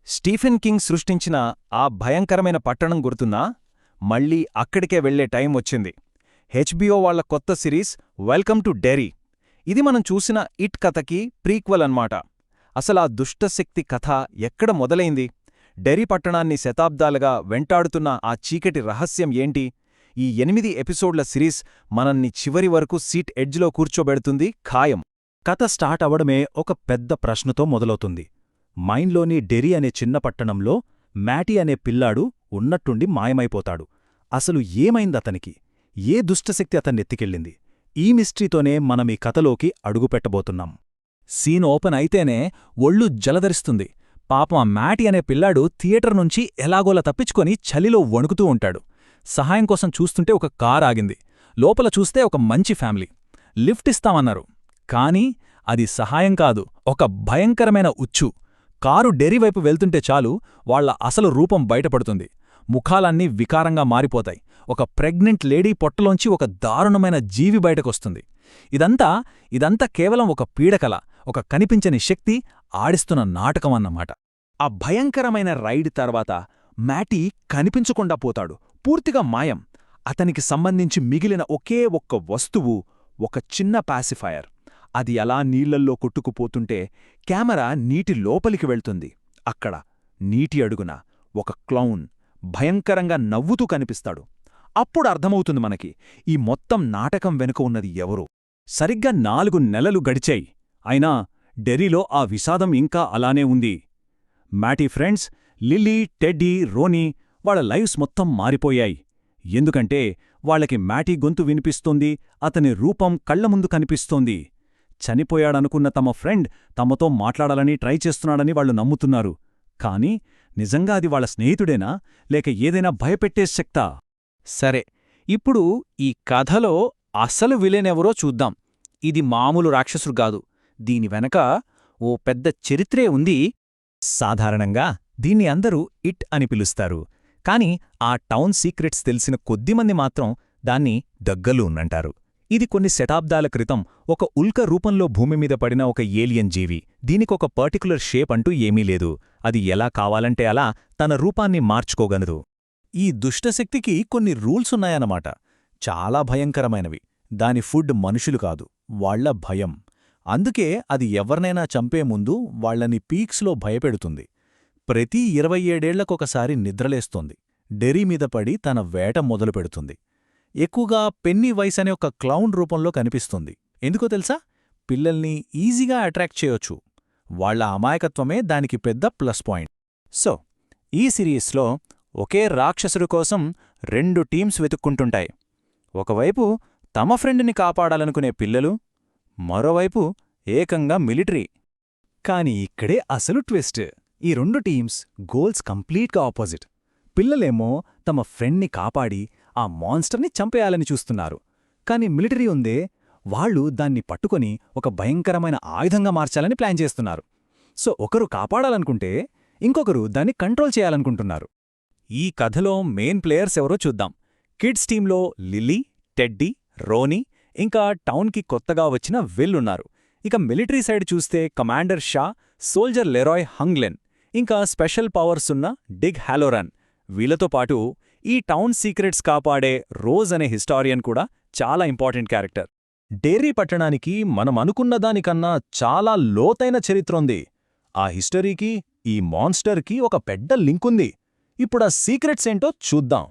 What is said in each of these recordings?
Stephen king సృష్టించిన ఆ భయంకరమైన పట్టణం గుర్తుందా? మళ్ళీ అక్కడికే వెళ్లే టైం వచ్చింది. హెచ్బిఓ వాళ్ల కొత్త సిరీస్ వెల్కమ్ టు డెరీ. ఇది మనం చూసిన ఇట్ కథకి ప్రీక్వెల్ అన్నమాట. అసలా దుష్టశక్తి కథ ఎక్కడ మొదలైంది? డెరీ పట్టణాన్ని శతాబ్దాలుగా వెంటాడుతున్న ఆ చీకటి రహస్యం ఏంటి? ఈ 8 ఎపిసోడ్ల సిరీస్ మనల్ని చివరి వరకు సీట్ ఎడ్జ్లో కూర్చోబెడుతుంది ఖాయం. కథ స్టార్ట్ అవడమే ఒక పెద్ద ప్రశ్నతో మొదలవుతుంది. మైన్లోని డెరీ అనే చిన్న పట్టణంలో మ్యాటీ అనే పిల్లాడు ఉన్నట్టుండి మాయమైపోతాడు. అసలు ఏమైందతనికి? ఏ దుష్టశక్తి అతన్నెత్తికెళ్ళింది? ఈ మిస్టరీతోనే మనమీ కథలోకి అడుగుపెట్టబోతున్నాం. సీన్ ఓపెన్ అయితేనే ఒళ్ళు జలధరిస్తుంది. పాపం ఆ మ్యాటీ అనే పిల్లాడు థియేటర్ నుంచి ఎలాగోలా తప్పించుకొని చలిలో వణుకుతూ ఉంటాడు. సహాయం కోసం చూస్తుంటే ఒక కార్ ఆగింది. లోపల చూస్తే ఒక మంచి ఫ్యామిలీ. లిఫ్ట్ ఇస్తామన్నారు. కానీ అది సహాయం కాదు, ఒక భయంకరమైన ఉచ్చు. కారు డెరీ వైపు వెళ్తుంటే చాలు వాళ్ల అసలు రూపం బయటపడుతుంది. ముఖాలన్నీ వికారంగా మారిపోతాయి. ఒక ప్రెగ్నెంట్ లేడీ పొట్టలోంచి ఒక దారుణమైన జీవి బయటకొస్తుంది. ఇదంతా కేవలం ఒక పీడకల, ఒక కనిపించని శక్తి ఆడిస్తున్న నాటకమన్నమాట. ఆ భయంకరమైన రైడ్ తర్వాత మ్యాటీ కనిపించకుండా పోతాడు. పూర్తిగా మాయం. అతనికి సంబంధించి మిగిలిన ఒకే ఒక్క వస్తువు ఒక చిన్న పాసిఫైయర్. అది అలా నీళ్లల్లో కొట్టుకుపోతుంటే కెమెరా నీటి లోపలికి వెళ్తుంది. అక్కడ నీటి అడుగున ఒక క్లౌన్ భయంకరంగా నవ్వుతూ కనిపిస్తాడు. అప్పుడు అర్థమవుతుంది మనకి, ఈ మొత్తం నాటకం వెనుక ఉన్నది ఎవరో. సరిగ్గా 4 నెలలు గడిచాయి. అయినా డెరీలో ఆ విషాదం ఇంకా అలానే ఉంది. మ్యాటీ ఫ్రెండ్స్ లిల్లీ, టెడ్డీ, రోనీ వాళ్ల లైవ్స్ మొత్తం మారిపోయాయి. ఎందుకంటే వాళ్లకి మ్యాటీ గొంతు వినిపిస్తోంది, అతని రూపం కళ్లముందు కనిపిస్తోంది. చనిపోయాడనుకున్న తమ ఫ్రెండ్ తమతో మాట్లాడాలని ట్రై చేస్తున్నాడని వాళ్లు నమ్ముతున్నారు. కాని నిజంగా అది వాళ్ల స్నేహితుడేనా, లేక ఏదైనా భయపెట్టే శక్తా? సరే, ఇప్పుడు ఈ కథలో అసలు విలనెవరో చూద్దాం. ఇది మామూలు రాక్షసుడు కాదు. దీని వెనక ఓ పెద్ద చరిత్రే ఉంది. సాధారణంగా దీన్ని అందరూ ఇట్ అని పిలుస్తారు. కాని ఆ టౌన్ సీక్రెట్స్ తెలిసిన కొద్దిమంది మాత్రం దాన్ని ద గలూన్ అంటారు. ఇది కొన్ని శతాబ్దాల క్రితం ఒక ఉల్క రూపంలో భూమిమీద పడిన ఒక ఏలియన్ జీవి. దీనికొక పర్టికులర్ షేప్ అంటూ ఏమీ లేదు. అది ఎలా కావాలంటే అలా తన రూపాన్ని మార్చుకోగలదు. ఈ దుష్టశక్తికి కొన్ని రూల్సున్నాయన్నమాట. చాలా భయంకరమైనవి. దాని ఫుడ్ మనుషులు కాదు, వాళ్ల భయం. అందుకే అది ఎవర్నైనా చంపే ముందు వాళ్లని పీక్స్లో భయపెడుతుంది. ప్రతి 27 ఏళ్లకొకసారి నిద్రలేస్తోంది. డెరీ మీద పడి తన వేట మొదలుపెడుతుంది. ఎక్కువగా పెన్నీ వైస్ అనే ఒక క్లౌన్ రూపంలో కనిపిస్తుంది. ఎందుకో తెలుసా? పిల్లల్ని ఈజీగా అట్రాక్ట్ చేయొచ్చు. వాళ్ల అమాయకత్వమే దానికి పెద్ద ప్లస్ పాయింట్. సో ఈ సిరీస్లో ఒకే రాక్షసుడు కోసం 2 టీమ్స్ వెతుక్కుంటుంటాయి. ఒకవైపు తమ ఫ్రెండ్ని కాపాడాలనుకునే పిల్లలు, మరోవైపు ఏకంగా మిలిటరీ. కాని ఇక్కడే అసలు ట్విస్ట్. ఈ 2 టీమ్స్ గోల్స్ కంప్లీట్గా ఆపోజిట్. పిల్లలేమో తమ ఫ్రెండ్ని కాపాడి ఆ మాన్స్టర్ని చంపేయాలని చూస్తున్నారు. కాని మిలిటరీ ఉందే, వాళ్లు దాన్ని పట్టుకొని ఒక భయంకరమైన ఆయుధంగా మార్చాలని ప్లాన్ చేస్తున్నారు. సో ఒకరు కాపాడాలనుకుంటే ఇంకొకరు దాన్ని కంట్రోల్ చేయాలనుకుంటున్నారు. ఈ కథలో మెయిన్ ప్లేయర్స్ ఎవరో చూద్దాం. కిడ్స్ టీంలో లిల్లీ, టెడ్డీ, రోనీ, ఇంకా టౌన్కి కొత్తగా వచ్చిన విల్ ఉన్నారు. ఇక మిలిటరీ సైడ్ చూస్తే కమాండర్ షా, సోల్జర్ లెరాయ్ హంగ్లెన్, ఇంకా స్పెషల్ పవర్స్ ఉన్న డిగ్ హాలోరన్. వీళ్లతో పాటు ఈ టౌన్ సీక్రెట్స్ కాపాడే రోజ్ అనే హిస్టారియన్ కూడా చాలా ఇంపార్టెంట్ క్యారెక్టర్. డెరీ పట్టణానికి మనం అనుకున్నదానికన్నా చాలా లోతైన చరిత్రుంది. ఆ హిస్టరీకి, ఈ మాన్స్టర్కి ఒక పెద్ద లింకుంది. ఇప్పుడా సీక్రెట్స్ ఏంటో చూద్దాం.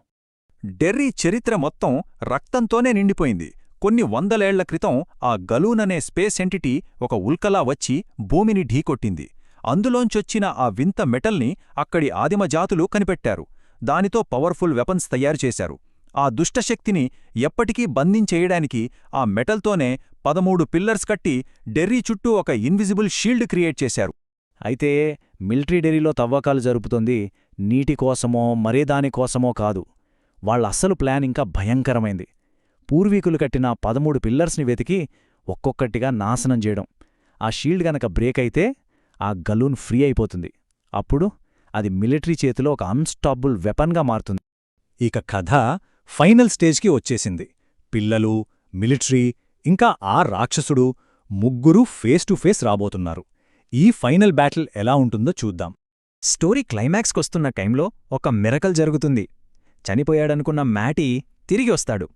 డెర్రీ చరిత్ర మొత్తం రక్తంతోనే నిండిపోయింది. కొన్ని 100 ఏళ్ల క్రితం ఆ గలూన్ అనే స్పేస్ ఎంటిటీ ఒక ఉల్కలా వచ్చి భూమిని ఢీకొట్టింది. అందులోంచొచ్చిన ఆ వింత మెటల్ని అక్కడి ఆదిమజాతులు కనిపెట్టారు. దానితో పవర్ఫుల్ వెపన్స్ తయారు చేశారు. ఆ దుష్టశక్తిని ఎప్పటికీ బంధించేయడానికి ఆ మెటల్తోనే 13 పిల్లర్స్ కట్టి డెర్రీ చుట్టూ ఒక ఇన్విజిబుల్ షీల్డ్ క్రియేట్ చేశారు. అయితే మిలిటరీ డెరీలో తవ్వకాలు జరుపుతోంది నీటి కోసమో మరేదానికోసమో కాదు. వాళ్ల అస్సలు ప్లాన్ ఇంకా భయంకరమైంది. పూర్వీకులు కట్టిన 13 పిల్లర్స్ని వెతికి ఒక్కొక్కటిగా నాశనం చేయడం. ఆ షీల్డ్ గనక బ్రేక్ అయితే ఆ గలూన్ ఫ్రీ అయిపోతుంది. అప్పుడు అది మిలిటరీ చేతిలో ఒక అన్స్టాపబుల్ వెపన్గా మారుతుంది. ఇక కథ ఫైనల్ స్టేజ్కి వచ్చేసింది. పిల్లలు, మిలిటరీ, ఇంకా ఆ రాక్షసుడు ముగ్గురూ ఫేస్ టు ఫేస్ రాబోతున్నారు. ఈ ఫైనల్ బ్యాటిల్ ఎలా ఉంటుందో చూద్దాం. స్టోరీ క్లైమాక్స్కొస్తున్న టైంలో ఒక మిరకల్ జరుగుతుంది. చనిపోయాడనుకున్న మ్యాటీ తిరిగి వస్తాడు.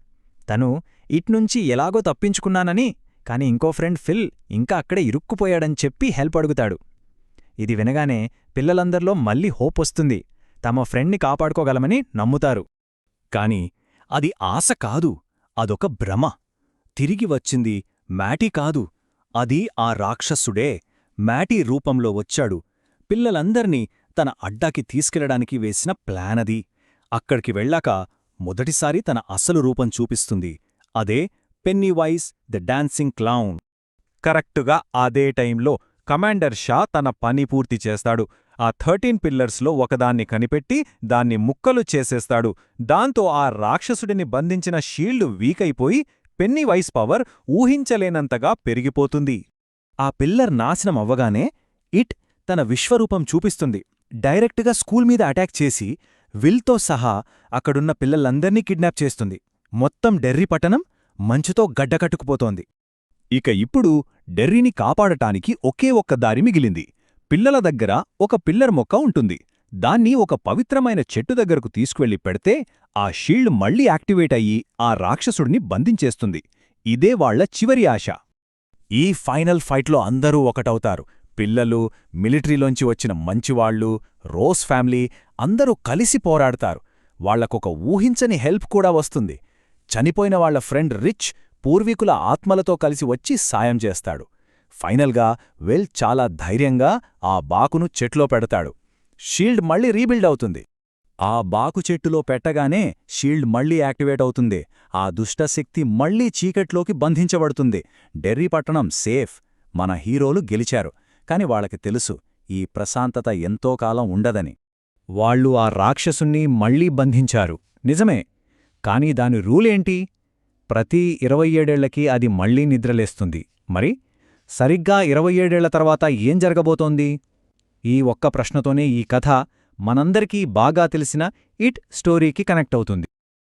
తను ఇట్నుంచి ఎలాగో తప్పించుకున్నానని, కాని ఇంకో ఫ్రెండ్ ఫిల్ ఇంకా అక్కడే ఇరుక్కుపోయాడని చెప్పి హెల్ప్ అడుగుతాడు. ఇది వినగానే పిల్లలందర్లో మళ్ళీ హోప్ వస్తుంది. తమ ఫ్రెండ్ని కాపాడుకోగలమని నమ్ముతారు. కాని అది ఆశ కాదు, అదొక భ్రమ. తిరిగి వచ్చింది మ్యాటీ కాదు, అది ఆ రాక్షసుడే. మ్యాటీ రూపంలో వచ్చాడు. పిల్లలందర్నీ తన అడ్డాకి తీసుకెళ్లడానికి వేసిన ప్లానది. అక్కడికి వెళ్ళాక మొదటిసారి తన అసలు రూపం చూపిస్తుంది. అదే పెన్నీవైజ్ ద డాన్సింగ్ క్లౌన్. కరెక్టుగా అదే టైంలో కమాండర్ షా తన పని పూర్తి చేస్తాడు. ఆ 13 పిల్లర్స్లో ఒకదాన్ని కనిపెట్టి దాన్ని ముక్కలు చేసేస్తాడు. దాంతో ఆ రాక్షసుడిని బంధించిన షీల్డ్ వీకైపోయి పెన్నీవైజ్ పవర్ ఊహించలేనంతగా పెరిగిపోతుంది. ఆ పిల్లర్ నాశనం అవ్వగానే ఇట్ తన విశ్వరూపం చూపిస్తుంది. డైరెక్ట్గా స్కూల్ మీద అటాక్ చేసి విల్తో సహా అక్కడున్న పిల్లలందర్నీ కిడ్నాప్ చేస్తుంది. మొత్తం డెర్రీ పట్టణం మంచుతో గడ్డకట్టుకుపోతోంది. ఇక ఇప్పుడు డెర్రీని కాపాడటానికి ఒకే ఒక్క దారి మిగిలింది. పిల్లల దగ్గర ఒక పిల్లర్ మొక్క ఉంటుంది. దాన్ని ఒక పవిత్రమైన చెట్టు దగ్గరకు తీసుకువెళ్లి పెడితే ఆ షీల్డ్ మళ్లీ యాక్టివేట్ అయ్యి ఆ రాక్షసుడిని బంధించేస్తుంది. ఇదే వాళ్ల చివరి ఆశ. ఈ ఫైనల్ ఫైట్లో అందరూ ఒకటవుతారు. పిల్లలు, మిలిటరీలోంచి వచ్చిన మంచివాళ్లు, రోజ్ ఫ్యామిలీ అందరూ కలిసి పోరాడతారు. వాళ్లకొక ఊహించని హెల్ప్ కూడా వస్తుంది. చనిపోయిన వాళ్ల ఫ్రెండ్ రిచ్ పూర్వీకుల ఆత్మలతో కలిసి వచ్చి సాయం చేస్తాడు. ఫైనల్గా వెల్ చాలా ధైర్యంగా ఆ బాకును చెట్లో పెడతాడు. షీల్డ్ మళ్లీ రీబిల్డ్ అవుతుంది. ఆ బాకు చెట్టులో పెట్టగానే షీల్డ్ మళ్లీ యాక్టివేట్ అవుతుంది. ఆ దుష్టశక్తి మళ్లీ చీకట్లోకి బంధించబడుతుంది. డెర్రీ పట్టణం సేఫ్. మన హీరోలు గెలిచారు. కాని వాళ్ళకి తెలుసు ఈ ప్రశాంతత ఎంతో కాలం ఉండదని. వాళ్ళు ఆ రాక్షసుణ్ణి మళ్లీ బంధించారు, నిజమే. కాని దాని రూలేంటి? ప్రతి 27 ఏళ్లకి అది మళ్లీ నిద్రలేస్తుంది. మరి సరిగ్గా 27 ఏళ్ల తర్వాత ఏం జరగబోతోంది? ఈ ఒక్క ప్రశ్నతోనే ఈ కథ మనందరికీ బాగా తెలిసిన ఇట్ స్టోరీకి కనెక్ట్ అవుతుంది.